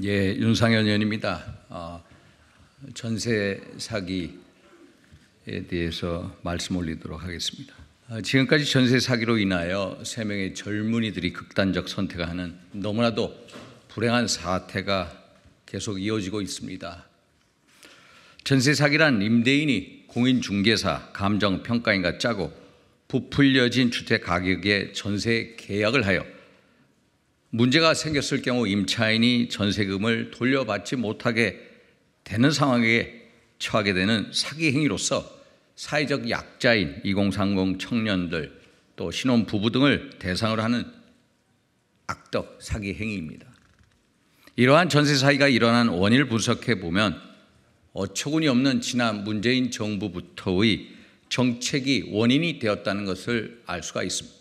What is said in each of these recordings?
예, 윤상현 의원입니다. 전세 사기에 대해서 말씀 올리도록 하겠습니다. 지금까지 전세 사기로 인하여 3명의 젊은이들이 극단적 선택하는 너무나도 불행한 사태가 계속 이어지고 있습니다. 전세 사기란 임대인이 공인중개사, 감정평가인과 짜고 부풀려진 주택 가격의 전세 계약을 하여 문제가 생겼을 경우 임차인이 전세금을 돌려받지 못하게 되는 상황에 처하게 되는 사기 행위로서 사회적 약자인 2030 청년들 또 신혼부부 등을 대상으로 하는 악덕 사기 행위입니다. 이러한 전세 사기가 일어난 원인을 분석해 보면 어처구니 없는 지난 문재인 정부부터의 정책이 원인이 되었다는 것을 알 수가 있습니다.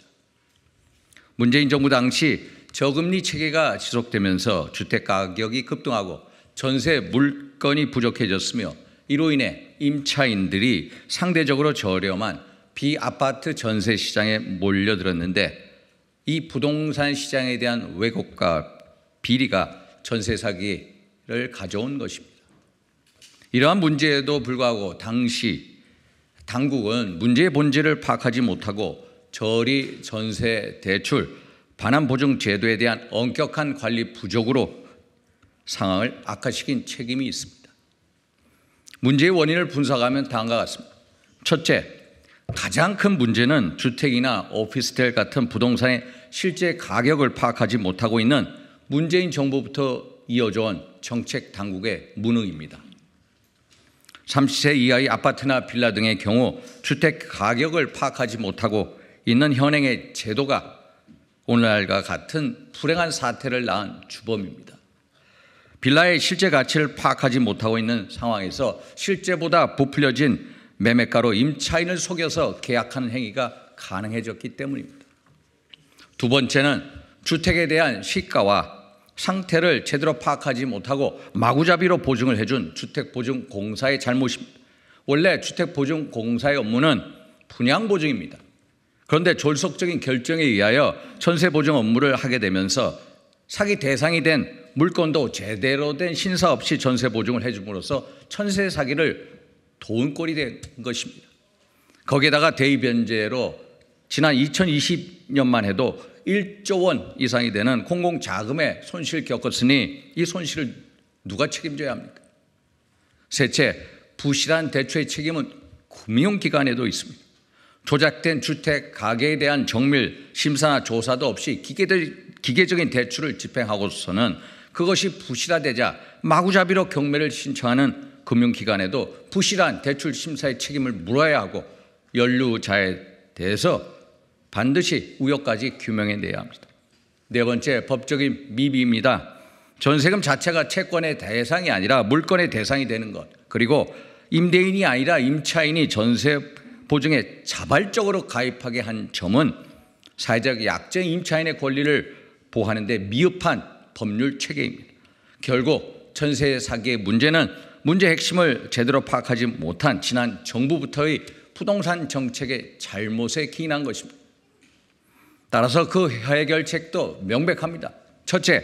문재인 정부 당시 저금리 체계가 지속되면서 주택 가격이 급등하고 전세 물건이 부족해졌으며 이로 인해 임차인들이 상대적으로 저렴한 비아파트 전세 시장에 몰려들었는데 이 부동산 시장에 대한 왜곡과 비리가 전세 사기를 가져온 것입니다. 이러한 문제에도 불구하고 당시 당국은 문제의 본질을 파악하지 못하고 저리 전세 대출 반환 보증 제도에 대한 엄격한 관리 부족으로 상황을 악화시킨 책임이 있습니다. 문제의 원인을 분석하면 다음과 같습니다. 첫째, 가장 큰 문제는 주택이나 오피스텔 같은 부동산의 실제 가격을 파악하지 못하고 있는 문재인 정부부터 이어져온 정책 당국의 무능입니다. 30세 이하의 아파트나 빌라 등의 경우 주택 가격을 파악하지 못하고 있는 현행의 제도가 오늘날과 같은 불행한 사태를 낳은 주범입니다. 빌라의 실제 가치를 파악하지 못하고 있는 상황에서 실제보다 부풀려진 매매가로 임차인을 속여서 계약하는 행위가 가능해졌기 때문입니다. 두 번째는 주택에 대한 시가와 상태를 제대로 파악하지 못하고 마구잡이로 보증을 해준 주택보증공사의 잘못입니다. 원래 주택보증공사의 업무는 분양보증입니다. 그런데 졸속적인 결정에 의하여 전세보증 업무를 하게 되면서 사기 대상이 된 물건도 제대로 된 심사 없이 전세보증을 해줌으로써 전세 사기를 도운 꼴이 된 것입니다. 거기에다가 대입변제로 지난 2020년만 해도 1조 원 이상이 되는 공공자금의 손실을 겪었으니 이 손실을 누가 책임져야 합니까? 셋째, 부실한 대출의 책임은 금융기관에도 있습니다. 조작된 주택 가격에 대한 정밀 심사나 조사도 없이 기계적인 대출을 집행하고서는 그것이 부실화되자 마구잡이로 경매를 신청하는 금융기관에도 부실한 대출 심사의 책임을 물어야 하고 연루자에 대해서 반드시 우여까지 규명해내야 합니다. 네 번째, 법적인 미비입니다. 전세금 자체가 채권의 대상이 아니라 물건의 대상이 되는 것, 그리고 임대인이 아니라 임차인이 전세 보증에 자발적으로 가입하게 한 점은 사회적 약자인 임차인의 권리를 보호하는 데 미흡한 법률 체계입니다. 결국 전세 사기의 문제는 문제의 핵심을 제대로 파악하지 못한 지난 정부부터의 부동산 정책의 잘못에 기인한 것입니다. 따라서 그 해결책도 명백합니다. 첫째,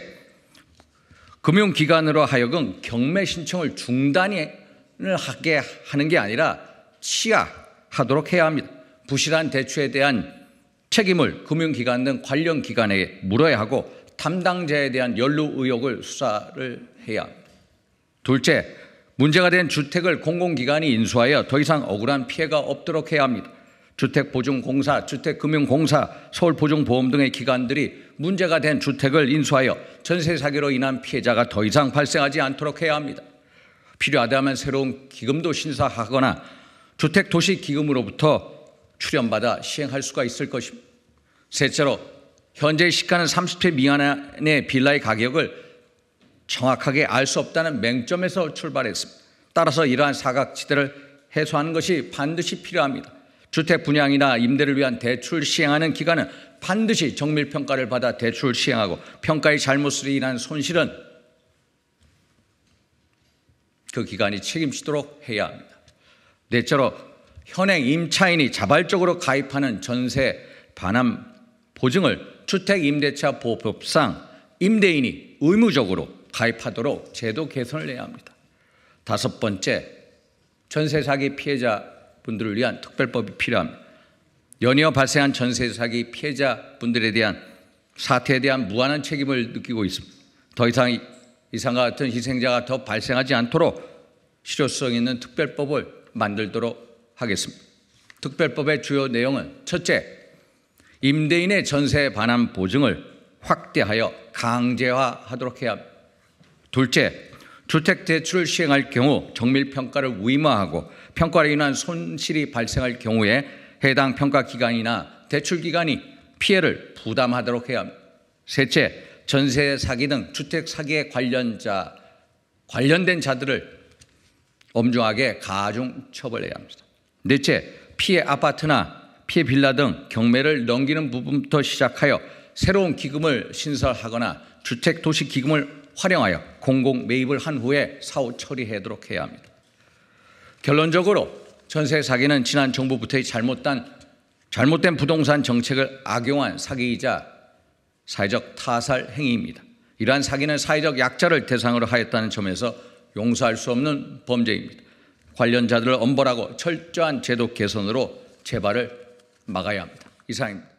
금융기관으로 하여금 경매 신청을 중단을 하게 하는 게 아니라 취하하도록 해야 합니다. 부실한 대출에 대한 책임을 금융기관 등 관련 기관에 물어야 하고 담당자에 대한 연루 의혹을 수사를 해야 합니다. 둘째, 문제가 된 주택을 공공기관이 인수하여 더 이상 억울한 피해가 없도록 해야 합니다. 주택보증공사, 주택금융공사, 서울보증보험 등의 기관들이 문제가 된 주택을 인수하여 전세 사기로 인한 피해자가 더 이상 발생하지 않도록 해야 합니다. 필요하다면 새로운 기금도 신설하거나 주택도시기금으로부터 출연받아 시행할 수가 있을 것입니다. 셋째로, 현재의 시가는 30세 미만의 빌라의 가격을 정확하게 알 수 없다는 맹점에서 출발했습니다. 따라서 이러한 사각지대를 해소하는 것이 반드시 필요합니다. 주택 분양이나 임대를 위한 대출 시행하는 기관은 반드시 정밀평가를 받아 대출을 시행하고 평가의 잘못으로 인한 손실은 그 기관이 책임지도록 해야 합니다. 넷째로, 현행 임차인이 자발적으로 가입하는 전세 반환 보증을 주택임대차 보호법상 임대인이 의무적으로 가입하도록 제도 개선을 해야 합니다. 다섯 번째, 전세 사기 피해자분들을 위한 특별법이 필요합니다. 연이어 발생한 전세 사기 피해자분들에 대한 사태에 대한 무한한 책임을 느끼고 있습니다. 더 이상 이상과 같은 희생자가 더 발생하지 않도록 실효성 있는 특별법을 만들도록 하겠습니다. 특별법의 주요 내용은 첫째, 임대인의 전세에 관한 보증을 확대하여 강제화하도록 해야 합니다. 둘째, 주택 대출을 시행할 경우 정밀평가를 의무화하고 평가로 인한 손실이 발생할 경우에 해당 평가기관이나 대출기관이 피해를 부담하도록 해야 합니다. 셋째, 전세 사기 등 주택 사기에 관련된 자들을 엄중하게 가중 처벌해야 합니다. 넷째, 피해 아파트나 피해 빌라 등 경매를 넘기는 부분부터 시작하여 새로운 기금을 신설하거나 주택 도시 기금을 활용하여 공공 매입을 한 후에 사후 처리하도록 해야 합니다. 결론적으로 전세 사기는 지난 정부부터의 잘못된 부동산 정책을 악용한 사기이자 사회적 타살 행위입니다. 이러한 사기는 사회적 약자를 대상으로 하였다는 점에서 용서할 수 없는 범죄입니다. 관련자들을 엄벌하고 철저한 제도 개선으로 재발을 막아야 합니다. 이상입니다.